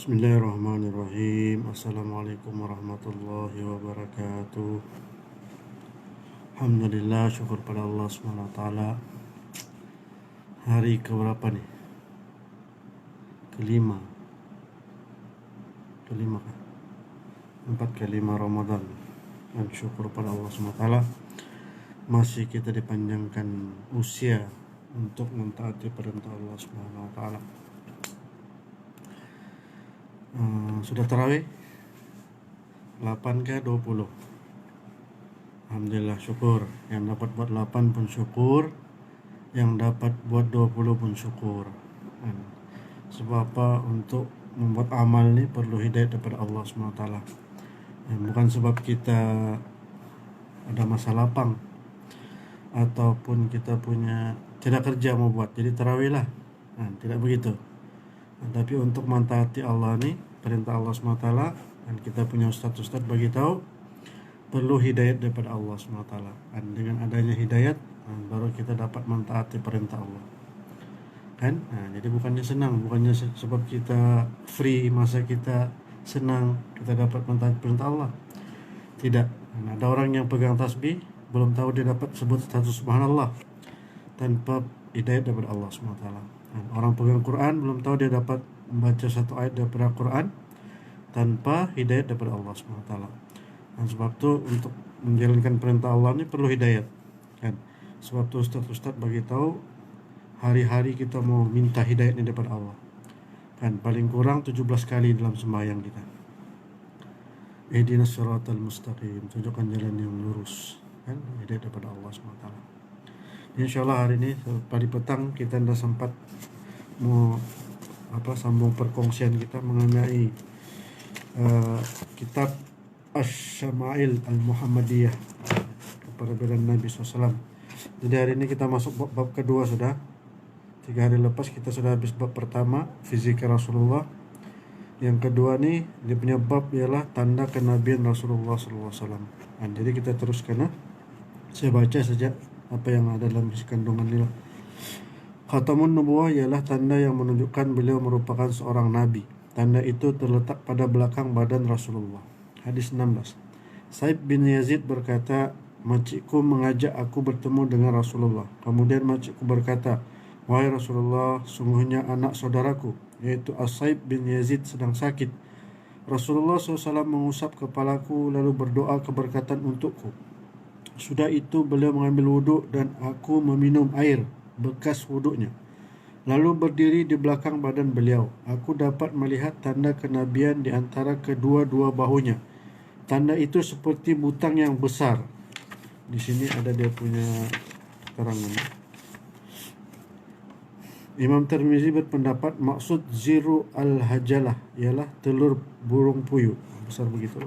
Bismillahirrahmanirrahim. Assalamualaikum warahmatullahi wabarakatuh. Alhamdulillah, syukur pada Allah SWT. Hari keberapa nih? Kelima kah? 4 kelima Ramadan. Dan syukur pada Allah SWT, masih kita dipanjangkan usia untuk mentaati perintah Allah SWT. Sudah tarawih 8 ke 20. Alhamdulillah, syukur. Yang dapat buat 8 pun syukur, yang dapat buat 20 pun syukur. Sebab apa? Untuk membuat amal ini perlu hidayah daripada Allah SWT. Bukan sebab kita ada masa lapang ataupun kita punya tidak kerja mau buat jadi tarawih lah. Tidak begitu. Tapi untuk mentaati Allah ni, perintah Allah SWT, dan kita punya ustaz-ustaz bagi tahu perlu hidayat daripada Allah SWT. Dan dengan adanya hidayat, baru kita dapat mentaati perintah Allah. Kan? Jadi bukannya senang, bukannya sebab kita free, masa kita senang kita dapat mentaati perintah Allah. Tidak. Ada orang yang pegang tasbih belum tahu dia dapat sebut status subhanallah tanpa hidayat daripada Allah SWT. Orang pegang Quran belum tahu dia dapat membaca satu ayat daripada Quran tanpa hidayat daripada Allah SWT. Dan sebab itu untuk menjalankan perintah Allah ini perlu hidayat. Kan? Sebab itu ustaz-ustaz bagi tahu hari-hari kita mau minta hidayat ini daripada Allah. Kan paling kurang 17 kali dalam sembahyang kita. Ihdinas siratal mustaqim, tunjukkan jalan yang lurus. Kan hidayat daripada Allah SWT. InsyaAllah hari ini pagi petang kita dah sempat mau sambung perkongsian kita mengenai kitab Asy-Syama'il Al-Muhammadiyah, kepribadian Nabi SAW. Jadi hari ini kita masuk bab kedua sudah. 3 hari lepas kita sudah habis bab pertama, fizika Rasulullah. Yang kedua nih, dia punya bab ialah tanda kenabian Rasulullah SAW. Jadi kita teruskan. Saya baca saja apa yang ada dalam isi kandungan ini lah. Khatamun Nubuwah ialah tanda yang menunjukkan beliau merupakan seorang nabi. Tanda itu terletak pada belakang badan Rasulullah. Hadis 16. Sa'id bin Yazid berkata, "Makcikku mengajak aku bertemu dengan Rasulullah. Kemudian makcikku berkata, 'Wahai Rasulullah, sungguhnya anak saudaraku, yaitu As-Sa'ib bin Yazid sedang sakit.' Rasulullah SAW mengusap kepalaku lalu berdoa keberkatan untukku. Sudah itu beliau mengambil wuduk dan aku meminum air bekas wuduknya. Lalu berdiri di belakang badan beliau. Aku dapat melihat tanda kenabian di antara kedua-dua bahunya. Tanda itu seperti butang yang besar." Di sini ada dia punya keterangan. Imam Tirmizi berpendapat maksud ziru al-hajalah ialah telur burung puyuh. Besar begitu.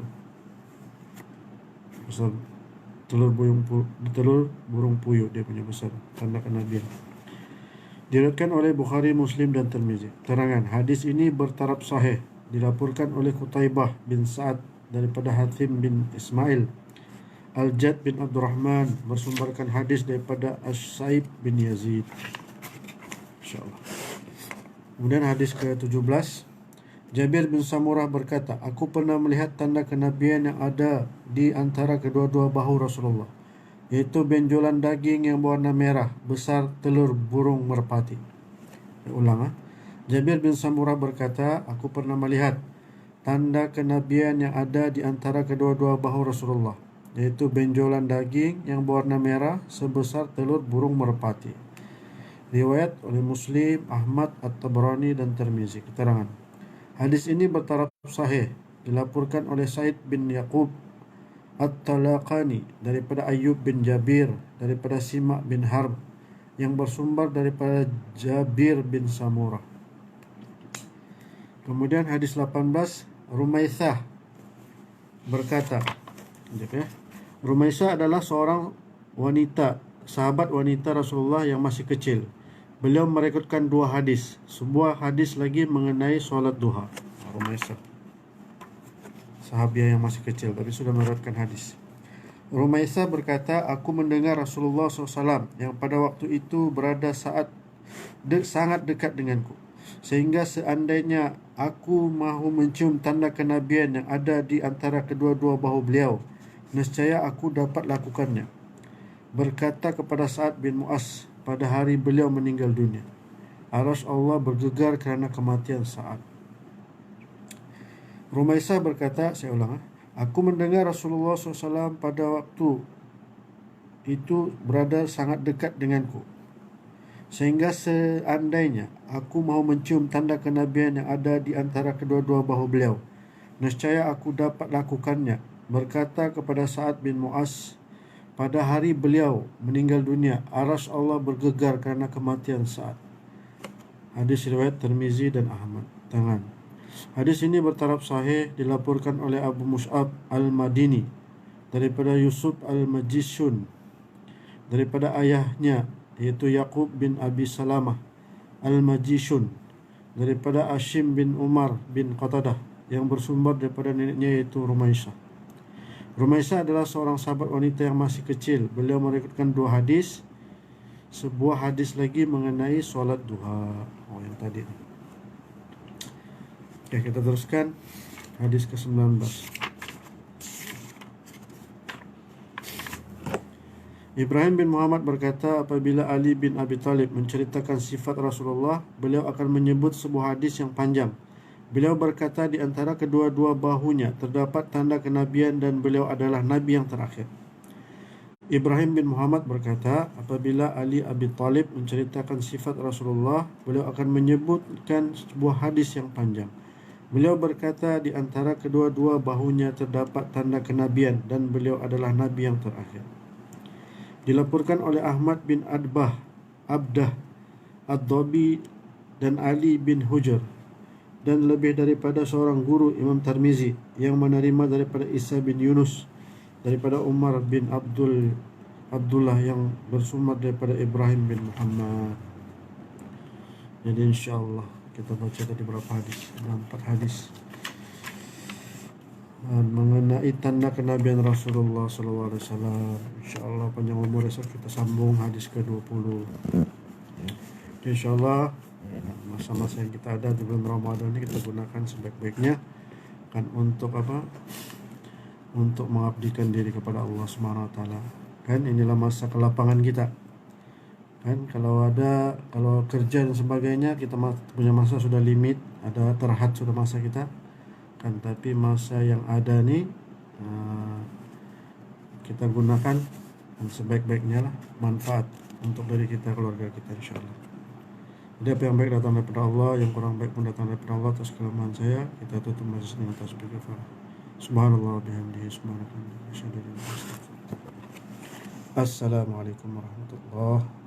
Besar. Telur burung puyuh dia punya besar, tanda kenabian. Diriwayatkan oleh Bukhari, Muslim dan Tirmizi. Terangan hadis ini bertaraf sahih, dilaporkan oleh Qutaibah bin Sa'ad daripada Hatim bin Ismail. Al-Jad bin Abdurrahman bersumberkan hadis daripada As-Sa'ib bin Yazid. InsyaAllah. Kemudian hadis ke-17, Jabir bin Samurah berkata, "Aku pernah melihat tanda kenabian yang ada di antara kedua-dua bahu Rasulullah, yaitu benjolan daging yang berwarna merah, besar telur burung merpati." Ulang. Jabir bin Samurah berkata, "Aku pernah melihat tanda kenabian yang ada di antara kedua-dua bahu Rasulullah, yaitu benjolan daging yang berwarna merah, sebesar telur burung merpati." Riwayat oleh Muslim, Ahmad, At-Tabrani dan Tirmizi. Keterangan hadis ini bertaraf sahih, dilaporkan oleh Said bin Yaqub At-Talaqani daripada Ayyub bin Jabir daripada Simak bin Harb yang bersumber daripada Jabir bin Samurah. Kemudian hadis 18, Rumaisah berkata, Rumaisah adalah seorang wanita, sahabat wanita Rasulullah yang masih kecil. Beliau merekodkan 2 hadis. Sebuah hadis lagi mengenai solat duha. Rumaisah, sahabiah yang masih kecil tapi sudah merekodkan hadis. Rumaisah berkata, "Aku mendengar Rasulullah SAW yang pada waktu itu berada sangat dekat denganku, sehingga seandainya aku mahu mencium tanda kenabian yang ada di antara kedua-dua bahu beliau. Nescaya aku dapat lakukannya. Berkata kepada Sa'ad bin Mu'az pada hari beliau meninggal dunia. Arsy Allah bergegar kerana kematian Sa'ad. Rumaisah berkata, saya ulang, aku mendengar Rasulullah SAW pada waktu itu berada sangat dekat denganku, sehingga seandainya aku mahu mencium tanda kenabian yang ada di antara kedua-dua bahu beliau, nescaya aku dapat lakukannya. Berkata kepada Sa'ad bin Mu'az pada hari beliau meninggal dunia, arsy Allah bergegar kerana kematian Sa'ad. Hadis riwayat Tirmizi dan Ahmad. Hadis ini bertaraf sahih, dilaporkan oleh Abu Mus'ab Al-Madini daripada Yusuf Al-Majishun daripada ayahnya iaitu Yaqub bin Abi Salamah Al-Majishun daripada Ashim bin Umar bin Qatadah yang bersumber daripada neneknya iaitu Rumaisah. Rumaisah adalah seorang sahabat wanita yang masih kecil. Beliau meriwayatkan 2 hadis. Sebuah hadis lagi mengenai solat duha. Yang tadi. Oke, kita teruskan hadis ke-19. Ibrahim bin Muhammad berkata, apabila Ali bin Abi Talib menceritakan sifat Rasulullah, beliau akan menyebut sebuah hadis yang panjang. Beliau berkata, di antara kedua-dua bahunya terdapat tanda kenabian dan beliau adalah Nabi yang terakhir. Ibrahim bin Muhammad berkata, apabila Ali Abi Talib menceritakan sifat Rasulullah, beliau akan menyebutkan sebuah hadis yang panjang. Beliau berkata, di antara kedua-dua bahunya terdapat tanda kenabian dan beliau adalah Nabi yang terakhir. Dilaporkan oleh Ahmad bin Abdah Ad-Dabi dan Ali bin Hujr, dan lebih daripada seorang guru Imam Tirmizi yang menerima daripada Isa bin Yunus daripada Umar bin Abdullah yang bersumber daripada Ibrahim bin Muhammad. Jadi insyaAllah kita baca tadi berapa hadis? 4 hadis mengenai tanda kenabian Rasulullah SAW. InsyaAllah panjang umur esok kita sambung hadis ke-20. InsyaAllah masa-masa yang kita ada di bulan Ramadan ini kita gunakan sebaik-baiknya kan untuk apa? Untuk mengabdikan diri kepada Allah Subhanahu wa taala. Kan inilah masa kelapangan kita. Kan kalau kerja dan sebagainya kita punya masa sudah limit, ada terhad sudah masa kita. Kan tapi masa yang ada nih kita gunakan dan sebaik-baiknya lah, manfaat untuk diri kita, keluarga kita insyaallah. Jadi apa yang baik datang daripada Allah, yang kurang baik pun datang daripada Allah. Atas kelemahan saya, kita tutup majlis dengan tasbih kafarah. Subhanallah bihamdihi subhanallahi. Assalamualaikum warahmatullahi wabarakatuh.